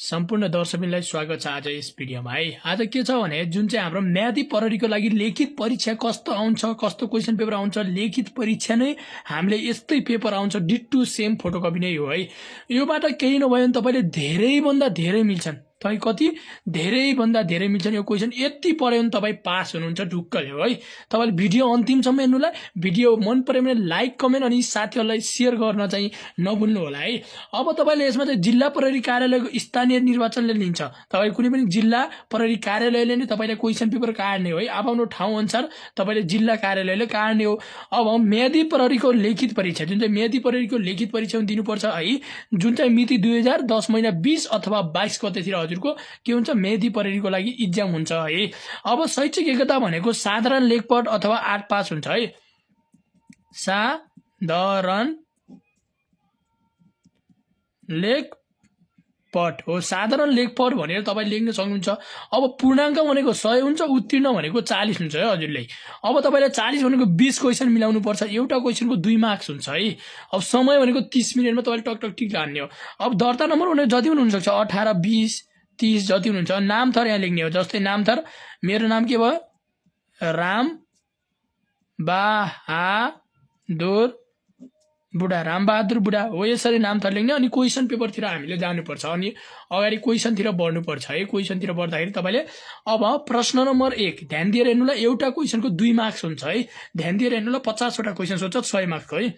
सम्पूर्ण दर्शकलाई स्वागत छ आज यस भिडियोमा है। आज के छ भने जुन चाहिँ हाम्रो म्यादी प्रहरीको लागि लिखित परीक्षा कस्तो आउँछ, कस्तो क्वेशन पेपर आउँछ, लिखित परीक्षा नै हामीले यस्तै पेपर आउँछ, डिट्टु सेम फोटोकपी नै हो है। योबाट केही नभए पनि तपाईले धेरैभन्दा धेरै मिल्छन्, तपाई कति धेरैभन्दा धेरै मिल्छन्। यो क्वेशन यति पढ्यो भने तपाई पास हुनुहुन्छ ढुक्कले हो है। तपाईले भिडियो अन्तिमसम्म हेर्नुलाई, भिडियो मन पर्यो भने लाइक कमेन्ट अनि साथीहरुलाई शेयर गर्न चाहिँ नभुल्नु होला है। अब तपाईले यसमा चाहिँ जिल्ला प्रहरी कार्यालयको स्थानीय निर्वाचनले लिन्छ। तपाई कुनै पनि जिल्ला प्रहरी कार्यालयले नै तपाईलाई क्वेशन पेपर काट्ने हो है। आफ्नो ठाउँ अनुसार तपाईले जिल्ला कार्यालयले काट्ने हो। अब म्यादी प्रहरीको लिखित परीक्षा, जुन चाहिँ म्यादी प्रहरीको लिखित परीक्षा दिनुपर्छ है, जुन चाहिँ मिति 2010 महिना 20 अथवा 22 गतेतिर हजुरको के हुन्छ, म्यादी प्रहरीको लागि इक्जाम हुन्छ है। अब शैक्षिक योग्यता भनेको साधारण लेखपढ अथवा 8 पास हुन्छ है। साधारण लेखपढ हो। साधारण लेखपढ भनेर तपाईं लेख्न सक्नुहुन्छ। अब पूर्णाङ्क भनेको 100 हुन्छ, उत्तीर्ण भनेको 40 हुन्छ है हजुरले। अब तपाईले 40 भनेको 20 क्वेशन मिलाउनु पर्छ। एउटा क्वेशनको 2 मार्क्स हुन्छ है। अब समय भनेको 30 मिनेटमा तपाईले टक टक टिक हान्ने हो। अब दर्ता नम्बर भने जति पनि हुन सक्छ, 18 20 30 जति हुनुहुन्छ। नाम थर यहाँ लेख्ने हो। जस्तै नाम थर मेरो नाम के भयो, राम बहादुर बुढा, रामबहादुर बुढा हो। यसरी नाम थर लेख्ने। अनि क्वेशन पेपरतिर हामीले जानुपर्छ। अनि अगाडि क्वेशनतिर बढ्नुपर्छ है। क्वेशनतिर बढ्दाखेरि तपाईले अब प्रश्न नम्बर 1 ध्यान दिएर हेर्नुलाई। एउटा क्वेशनको 2 मार्क्स हुन्छ है। ध्यान दिएर हेर्नुलाई। 50 वटा क्वेशन सोध्छ, 100 मार्क्सको है।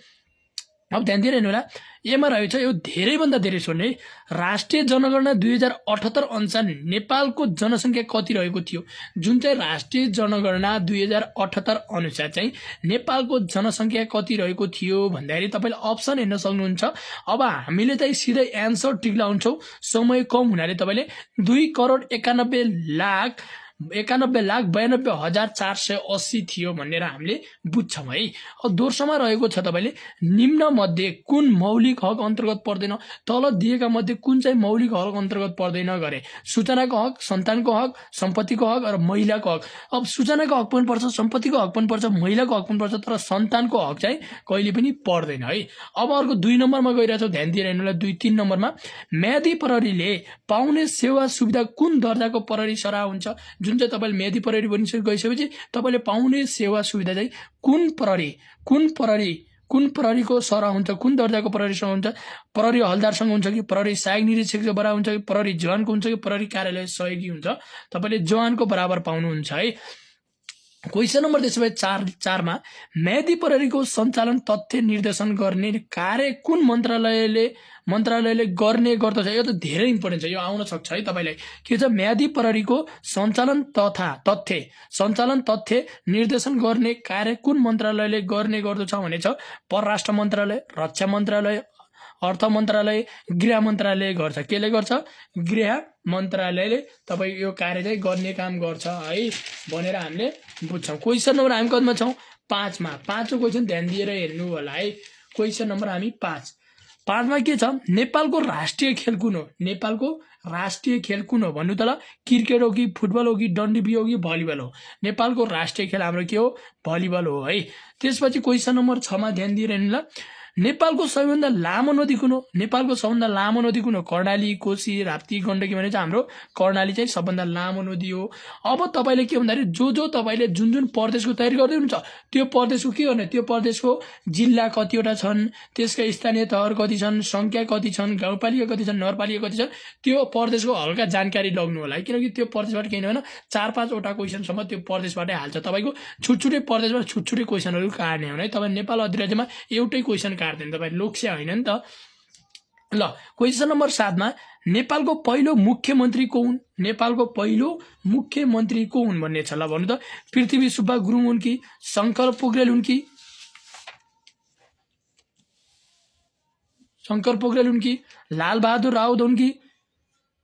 अब ध्यान दिएर हेर्नुला। एमा रहेछ यो धेरैभन्दा धेरै सोध्ने। राष्ट्रिय जनगणना 2078 अनुसार नेपालको जनसङ्ख्या कति रहेको थियो। जुन चाहिँ राष्ट्रिय जनगणना 2078 अनुसार चाहिँ नेपालको जनसङ्ख्या कति रहेको थियो भन्दाखेरि तपाईले अप्सन हेर्न सक्नुहुन्छ। अब हामीले चाहिँ सिधै एन्सर टिक लाउँछौँ। समय कम हुनाले तपाईले 2,91,92,480 थियो भनेर हामीले बुझ्छौँ है। अब दोस्रोमा रहेको छ तपाईले निम्न मध्ये कुन मौलिक हक अन्तर्गत पर्दैन। तल दिएका मध्ये कुन चाहिँ मौलिक हक अन्तर्गत पर्दैन गरे। सूचनाको हक, सन्तानको हक, सम्पत्तिको हक र महिलाको हक। अब सूचनाको हक पनि पर्छ, सम्पत्तिको हक पनि पर्छ, महिलाको हक पनि पर्छ, तर सन्तानको हक चाहिँ कहिले पनि पर्दैन है। अब अर्को 2 नम्बरमा गइरहेछौँ। ध्यान दिएर हेर्नुलाई। 2-3 नम्बरमा म्यादी प्रहरीले पाउने सेवा सुविधा कुन दर्जाको प्रहरी सराह हुन्छ। जुन चाहिँ तपाईले म्यादी प्रहरी गइसकेपछि तपाईले पाउने सेवा सुविधा चाहिँ कुन प्रहरीको सरह हुन्छ, कुन दर्जाको प्रहरीसँग हुन्छ। प्रहरी हलदारसँग हुन्छ कि प्रहरी सहायक निरीक्षकको बराबर हुन्छ कि प्रहरी जवानको हुन्छ कि प्रहरी कार्यालय सहयोगी हुन्छ। तपाईले जवानको बराबर पाउनुहुन्छ है। क्वेशन नम्बर त्यसो भए 4 म्यादी प्रहरीको सञ्चालन तथ्य निर्देशन गर्ने कार्य कुन मन्त्रालयले गर्ने गर्दछ। यो त धेरै इम्पोर्टेन्ट छ, यो आउन सक्छ है तपाईलाई। के छ, म्यादी प्रहरीको सञ्चालन तथ्य निर्देशन गर्ने कार्य कुन मन्त्रालयले गर्ने गर्दछ भने छ परराष्ट्र मन्त्रालय, रक्षा मन्त्रालय, अर्थ मन्त्रालय, गृह मन्त्रालय गर्छ। केले गर्छ, गृह मन्त्रालयले तपाई यो कार्य चाहिँ गर्ने काम गर्छ है भनेर हामीले बुझ्छौँ। क्वेशन नम्बर हामी कतिमा छौँ, 5 मा। 5 क्वेशन ध्यान दिएर हेर्नु होला है। क्वेशन नम्बर हामी 5 मा के छ, नेपालको राष्ट्रिय खेल कुन हो। नेपालको राष्ट्रिय खेल कुन हो भन्नु त ल। क्रिकेट हो कि फुटबल हो कि डन्डी हो कि भलिबल हो। नेपालको राष्ट्रिय खेल हाम्रो के हो, भलिबल हो है। त्यसपछि क्वेशन नम्बर 6 मा ध्यान दिएर हेर्नु ल। नेपालको सबैभन्दा लामो नदी कुन हो। नेपालको सबभन्दा लामो नदी कुन हो, कर्णाली, कोशी, राप्ती, गण्डकी भने चाहिँ हाम्रो कर्णाली चाहिँ सबभन्दा लामो नदी हो। अब तपाईले के भन्दाखेरि जो तपाईले जुन प्रदेशको तयारी गर्दै हुनुहुन्छ त्यो प्रदेशको के गर्ने, त्यो प्रदेशको जिल्ला कतिवटा छन्, त्यसका स्थानीय तहहरू कति छन्, संख्या कति छन्, गाउँपालिका कति छन्, नगरपालिका कति छन्, त्यो प्रदेशको हल्का जानकारी लग्नु होला है। किनकि त्यो प्रदेशबाट केही नभएन 4-5 वटा क्वेशनसम्म त्यो प्रदेशबाटै हाल्छ। तपाईको छुटछुटै प्रदेशबाट छुटछुटै क्वेशनहरू काट्ने हो है। तपाई नेपाल अधिराज्यमा एउटै क्वेशन काट्दैन, तपाई लोकसेवा हैन नि त। ल क्वेशन नम्बर 7 मा नेपालको पहिलो मुख्यमन्त्री को हुन्। नेपालको पहिलो मुख्यमन्त्री को हुन् भन्ने छ। ल भन्नु त, पृथ्वी सुब्बा गुरुङ हुन् कि, शङ्कर पोखरेल हुन् कि, लालबहादुर राउत हुन् कि,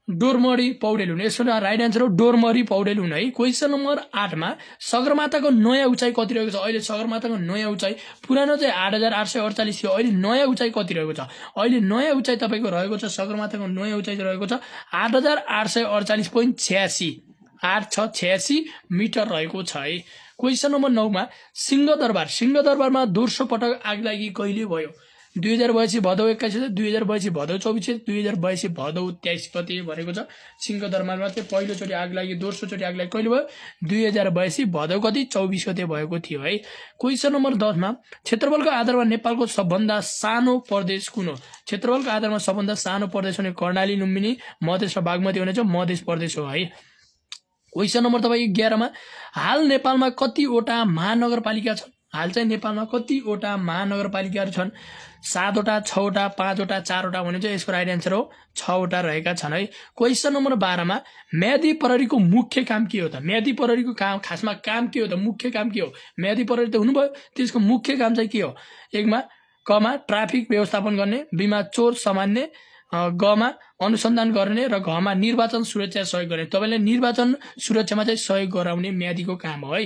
डोरमरी पौडेल हुन्। यसको राइट आन्सर हो डोरमरी पौडेल हुन् है। क्वेशन नम्बर 8 मा सगरमाथाको नयाँ उचाइ कति रहेको छ। अहिले सगरमाथाको नयाँ उचाइ, पुरानो चाहिँ 8848 थियो, अहिले नयाँ उचाइ कति रहेको छ। अहिले नयाँ उचाइ तपाईको रहेको छ, सगरमाथाको नयाँ उचाइ रहेको छ 8848.86 मिटर रहेको छ है। क्वेशन नम्बर 9 मा सिंहदरबारमा दोस्रो पटक आगलागी कहिले भयो। 2082 भदौ 21 गते, 2082 भदौ 24 गते, 2082 भदौ 23 गते भनेको छ। सिंहदरबारमा चाहिँ पहिलोचोटि आग लागि, दोस्रोचोटि आग लागि कहिले भयो? 2082 भदौ कति? 24 गते भएको थियो है। क्वेसन नम्बर 10 मा क्षेत्रफलको आधारमा नेपालको सबभन्दा सानो प्रदेश कुन हो? क्षेत्रफलको आधारमा सबभन्दा सानो प्रदेश भने कर्णाली, लुम्बिनी, मधेस र बागमती भने चाहिँ मधेस प्रदेश हो है। क्वेसन नम्बर तपाईको 11 मा हाल नेपालमा कतिवटा महानगरपालिका छन्? हाल चाहिँ नेपालमा कतिवटा महानगरपालिकाहरू छन्? 7 वटा, 6 वटा, 5 वटा, 4 वटा भने चाहिँ यसको राइट आन्सर हो 6 वटा रहेका छन् है। क्वेसन नम्बर 12 मा म्यादी प्रहरीको मुख्य काम के हो त? म्यादी प्रहरीको काम खासमा काम के हो त? मुख्य काम के हो? म्यादी प्रहरी त हुनुभयो, त्यसको मुख्य काम चाहिँ के हो? 1 मा कमा ट्राफिक व्यवस्थापन गर्ने, 2 मा चोर समान्ने, गमा अनुसन्धान गर्ने र घमा निर्वाचन सुरक्षा सहयोग गर्ने। तपाईले निर्वाचन सुरक्षामा चाहिँ सहयोग गराउने म्यादीको काम हो है।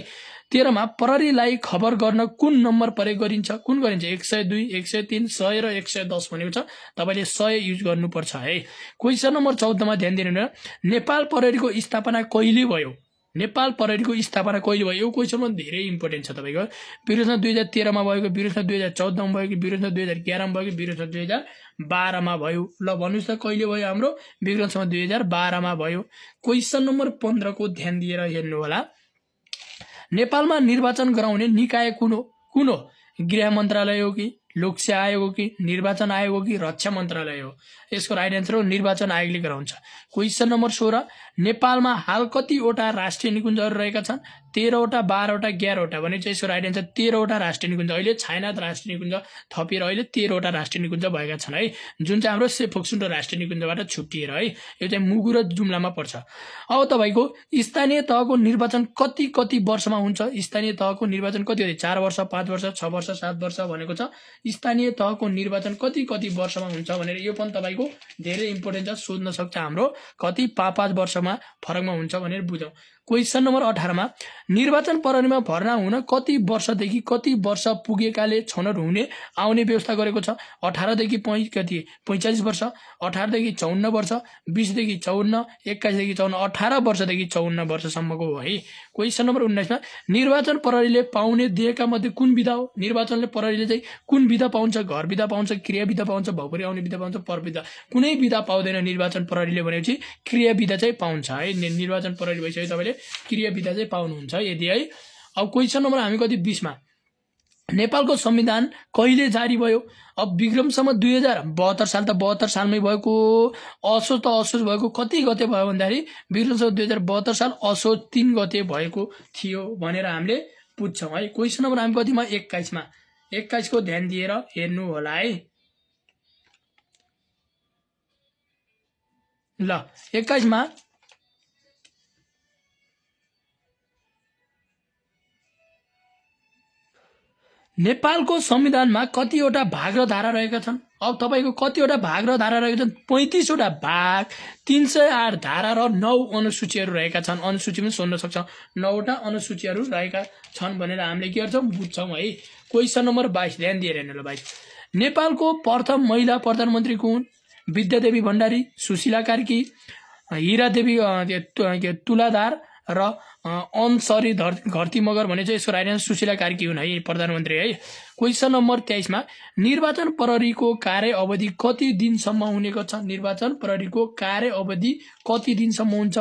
13 मा प्रहरीलाई खबर गर्न कुन नम्बर प्रयोग गरिन्छ? कुन गरिन्छ? 102, 103, 100 र 110 भनेको छ। तपाईले 100 युज गर्नुपर्छ है। क्वेसन नम्बर 14 मा ध्यान दिनु। नेपाल प्रहरीको स्थापना कहिले भयो? नेपाल प्रहरीको स्थापना कहिले भयो? यो क्वेसनमा धेरै इम्पोर्टेन्ट छ तपाईको। विरोचना 2013 मा भएको, विरोचना 2014 मा भएको, विरोचना 2011 मा भएको, विरोचना 2012 मा भयो। ल भन्नुस् त कहिले भयो हाम्रो? विरोचना 2012 मा भयो। क्वेसन नम्बर 15 को ध्यान दिएर हेर्नु होला। नेपालमा निर्वाचन गराउने निकाय कुन हो? कुन हो? गृह मन्त्रालय हो कि, लोकसेवा आयोग हो कि, निर्वाचन आयोग हो कि, रक्षा मन्त्रालय हो? यसको राइट आन्सर हो निर्वाचन आयोगले गराउँछ। क्वेसन नम्बर 16 नेपालमा हाल कतिवटा राष्ट्रिय निकुञ्जहरू रहेका छन्? 13 वटा, 12 वटा, 11 वटा भने चाहिँ यसको राइट आन्सर 13 वटा राष्ट्रिय निकुञ्ज। अहिले छायानाथ राष्ट्रिय निकुञ्ज थपिएर अहिले 13 वटा राष्ट्रिय निकुञ्ज भएका छन् है, जुन चाहिँ हाम्रो सेफोक्सुन्डो राष्ट्रिय निकुञ्जबाट छुट्टिएर है। यो चाहिँ मुगु र जुम्लामा पर्छ। अब तपाईको स्थानीय तहको निर्वाचन कति कति वर्षमा हुन्छ? स्थानीय तहको निर्वाचन कति कति? 4 वर्ष, 5 वर्ष, 6 वर्ष, 7 वर्ष भनेको छ। स्थानीय तहको निर्वाचन कति कति वर्षमा हुन्छ भनेर यो पनि तपाईको धेरै इम्पोर्टेन्ट छ, सोध्न सक्छ हाम्रो कति 5 वर्षमा फरकमा हुन्छ भनेर बुझौं। क्वेसन नम्बर 18 मा निर्वाचन प्रहरीमा भर्ना हुन कति वर्षदेखि कति वर्ष पुगेकाले छनौट हुने आउने व्यवस्था गरेको छ? 18 देखि 45 वर्ष, 18 देखि 54 वर्ष, 20 देखि 54, 21 देखि 54, 18 वर्षदेखि 54 वर्षसम्मको हो है। क्वेसन नम्बर 19 मा निर्वाचन प्रहरीले पाउने देयका मध्ये कुन विधा हो? निर्वाचनले प्रहरीले चाहिँ कुन विधा पाउँछ? घर विधा पाउँछ, क्रिया विधा पाउँछ, भौगोलिक आउने विधा पाउँछ, पर विधा? कुनै विधा पाउँदैन निर्वाचन प्रहरीले भनेपछि क्रिया विधा चाहिँ पाउँछ है। निर्वाचन प्रहरी भइसक्यो तपाईले क्रिया विधा चाहिँ पाउनुहुन्छ यदि है। अब क्वेसन नम्बर हामी कति 20 मा नेपालको संविधान कहिले जारी भयो? अब विक्रमसम्म 2072 साल त 72 सालमै भएको, असोज त असोज भएको कति गते भयो भन्दाखेरि विक्रमसम्म 2072 साल असोज 3 गते भएको थियो भनेर हामीले पुच्छौं है। क्वेसन नम्बर हामी कतिमा 21 मा 21 को ध्यान दिएर हेर्नु होला है। ल 21 मा नेपालको संविधानमा कतिवटा भाग र धारा रहेका छन्? अब तपाईको कतिवटा भाग र धारा रहेका छन्? 35 वटा भाग, 308 धारा र 9 अनुसूचीहरू रहेका छन्। अनुसूची पनि सोध्न सक्छ, 9 वटा अनुसूचीहरू रहेका छन् भनेर हामीले के गर्छौं? बुझ्छौं है। क्वेसन नम्बर 22 ध्यान दिएर हेर्नु ल। 22 नेपालको प्रथम महिला प्रधानमन्त्री कुन? विद्यादेवी भण्डारी, सुशीला कार्की, हीरादेवी तुलाधार र अनसरी घरती मगर भने चाहिँ यसको राइट आन्सर सुशीला कार्की हुन् है प्रधानमन्त्री है। क्वेसन नम्बर 23 मा निर्वाचन प्रहरीको कार्य अवधि कति दिनसम्म हुनेको छ? निर्वाचन प्रहरीको कार्य अवधि कति दिनसम्म हुन्छ?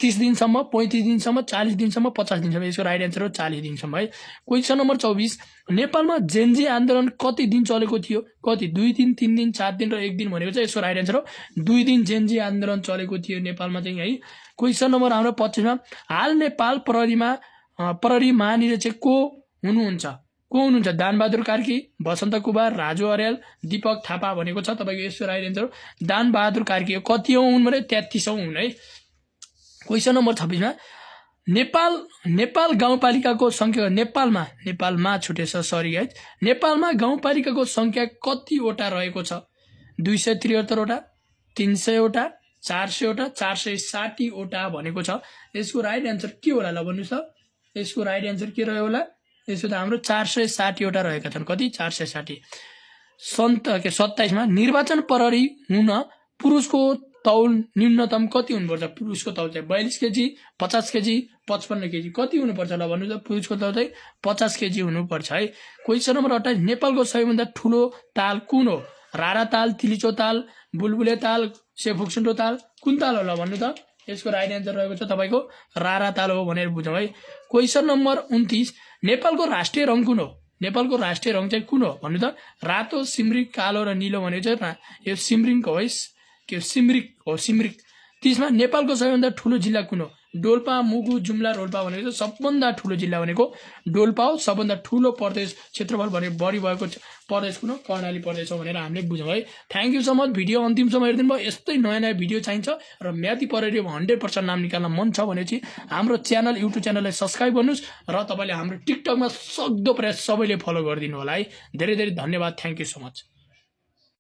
30 दिनसम्म, 35 दिनसम्म, 40 दिनसम्म, 50 दिनसम्म? यसको राइट आन्सर हो 40 दिनसम्म है। क्वेसन नम्बर 24 नेपालमा जेनजी आन्दोलन कति दिन चलेको थियो? कति? 2 दिन, 3 दिन, 4 दिन र 1 दिन भनेको चाहिँ यसको राइट आन्सर हो 2 दिन जेनजी आन्दोलन चलेको थियो नेपालमा चाहिँ है। क्वेसन नम्बर हाम्रो 25 मा हाल नेपाल प्रहरी महानिरीक्षक को हुनुहुन्छ? को हुनुहुन्छ? दानबहादुर कार्की, बसन्त कुमार, राजु अर्याल, दीपक थापा भनेको छ तपाईको यसको राइट आन्सर हो दानबहादुर कार्की। कति हुन् भने 33 हुन् है। क्वेसन नम्बर 26 मा नेपाल गाउँपालिकाको संख्या नेपालमा छुटेछ सरी गाइज। नेपालमा गाउँपालिकाको संख्या कतिवटा रहेको छ? 273 वटा, 300 वटा, 400 वटा, 460 वटा भनेको छ। यसको राइट आन्सर के होला ल भन्नुस् त? यसको राइट आन्सर के रह्यो होला? यसो त हाम्रो 460 वटा रहेका छन्। कति? 460। 27 मा निर्वाचन प्रहरी हुन पुरुषको तौल न्यूनतम कति हुनुपर्छ पुरुषको तौल चाहिँ 42 केजी 50 केजी 55 केजी कति हुनुपर्छ ल भन्नु त पुरुषको तौल चाहिँ 50 केजी हुनुपर्छ है। क्वेसन नम्बर 28 नेपालको सबैभन्दा ठुलो ताल कुन हो? रारा ताल, तिलिचो ताल, बुलबुले ताल, सेफुक्सुन्डो ताल, कुन ताल होला भन्नु त? यसको राइट एन्सर रहेको छ तपाईको रारा ताल हो भनेर बुझौँ है। क्वेसन नम्बर 29 नेपालको राष्ट्रिय रङ कुन हो? नेपालको राष्ट्रिय रङ चाहिँ कुन हो भन्नु त? रातो, सिमरिक, कालो र नीलो भनेको चाहिँ यो सिमरिकको है, के सिमरिक हो सिमरिक। 30 मा नेपालको सबैभन्दा ठुलो जिल्ला कुन हो? डोल्पा, मुगु, जुम्ला, रोल्पा भनेको सबभन्दा ठुलो जिल्ला भनेको डोल्पा हो। सबभन्दा ठुलो प्रदेश क्षेत्रफल भने बढी भएको प्रदेश कुन हो? कर्णाली प्रदेश हो भनेर हामीले बुझौँ है। Thank you so much. Video अन्तिमसम्म हेरिदिनु भयो। यस्तै नयाँ नयाँ भिडियो चाहिन्छ र म्याथी पढेर 100% नाम निकाल्न मन छ भनेपछि हाम्रो च्यानल युट्युब च्यानललाई सब्स्क्राइब गर्नुहोस् र तपाईँले हाम्रो टिकटकमा सक्दो प्रयास सबैले फलो गरिदिनु होला है। धेरै धेरै धन्यवाद। Thank you so much.